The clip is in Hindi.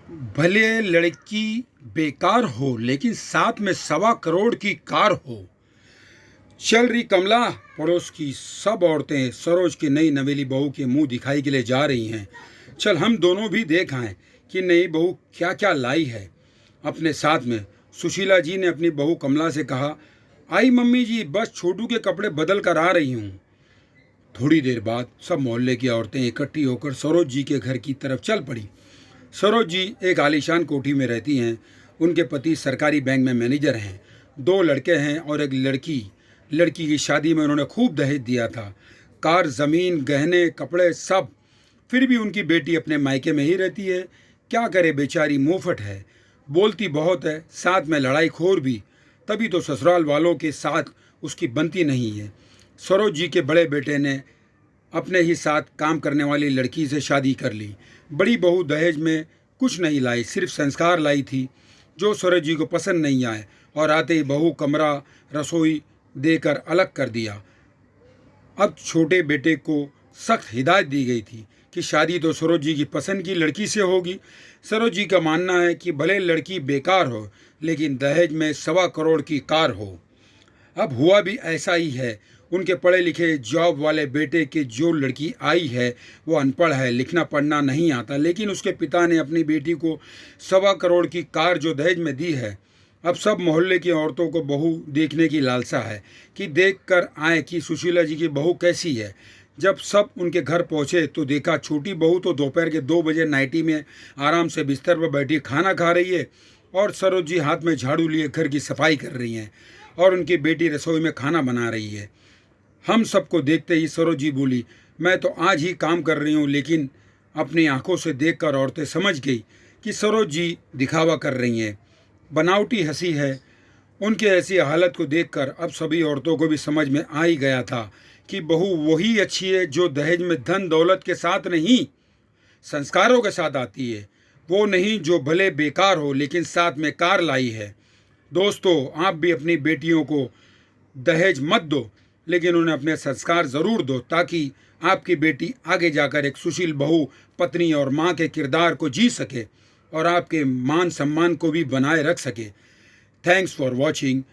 भले लड़की बेकार हो लेकिन साथ में 1.25 करोड़ की कार हो। चल रही कमला, पड़ोस की सब औरतें सरोज की नई नवेली बहू के मुंह दिखाई के लिए जा रही हैं। चल हम दोनों भी देख आए कि नई बहू क्या क्या लाई है अपने साथ में। सुशीला जी ने अपनी बहू कमला से कहा, आई मम्मी जी, बस छोटू के कपड़े बदल कर आ रही हूँ। थोड़ी देर बाद सब मोहल्ले की औरतें इकट्ठी होकर सरोज जी के घर की तरफ चल पड़ी। सरोज जी एक आलीशान कोठी में रहती हैं। उनके पति सरकारी बैंक में मैनेजर हैं। 2 लड़के हैं और एक लड़की। लड़की की शादी में उन्होंने खूब दहेज दिया था, कार, ज़मीन, गहने, कपड़े, सब। फिर भी उनकी बेटी अपने मायके में ही रहती है। क्या करे बेचारी, मुंहफट है, बोलती बहुत है, साथ में लड़ाई खोर भी। तभी तो ससुराल वालों के साथ उसकी बनती नहीं है। सरोज जी के बड़े बेटे ने अपने ही साथ काम करने वाली लड़की से शादी कर ली। बड़ी बहू दहेज में कुछ नहीं लाई, सिर्फ संस्कार लाई थी जो सरोज जी को पसंद नहीं आए, और आते ही बहू कमरा, रसोई देकर अलग कर दिया। अब छोटे बेटे को सख्त हिदायत दी गई थी कि शादी तो सरोज जी की पसंद की लड़की से होगी। सरोज जी का मानना है कि भले लड़की बेकार हो लेकिन दहेज में 1.25 करोड़ की कार हो। अब हुआ भी ऐसा ही है। उनके पढ़े लिखे जॉब वाले बेटे के जो लड़की आई है वो अनपढ़ है, लिखना पढ़ना नहीं आता, लेकिन उसके पिता ने अपनी बेटी को 1.25 करोड़ की कार जो दहेज में दी है। अब सब मोहल्ले की औरतों को बहू देखने की लालसा है कि देख कर आए कि सुशीला जी की बहू कैसी है। जब सब उनके घर पहुंचे तो देखा छोटी बहू तो दोपहर के 2 बजे नाइटी में आराम से बिस्तर पर बैठी खाना खा रही है, और सरोज जी हाथ में झाड़ू लिए घर की सफाई कर रही हैं, और उनकी बेटी रसोई में खाना बना रही है। हम सबको देखते ही सरोज जी बोली, मैं तो आज ही काम कर रही हूँ। लेकिन अपनी आंखों से देखकर औरतें समझ गई कि सरोज जी दिखावा कर रही हैं, बनावटी हंसी है। उनके ऐसी हालत को देखकर अब सभी औरतों को भी समझ में आ ही गया था कि बहू वही अच्छी है जो दहेज में धन दौलत के साथ नहीं, संस्कारों के साथ आती है। वो नहीं जो भले बेकार हो लेकिन साथ में कार लाई है। दोस्तों, आप भी अपनी बेटियों को दहेज मत दो, लेकिन उन्हें अपने संस्कार ज़रूर दो, ताकि आपकी बेटी आगे जाकर एक सुशील बहू, पत्नी और माँ के किरदार को जी सके और आपके मान सम्मान को भी बनाए रख सके। Thanks for watching.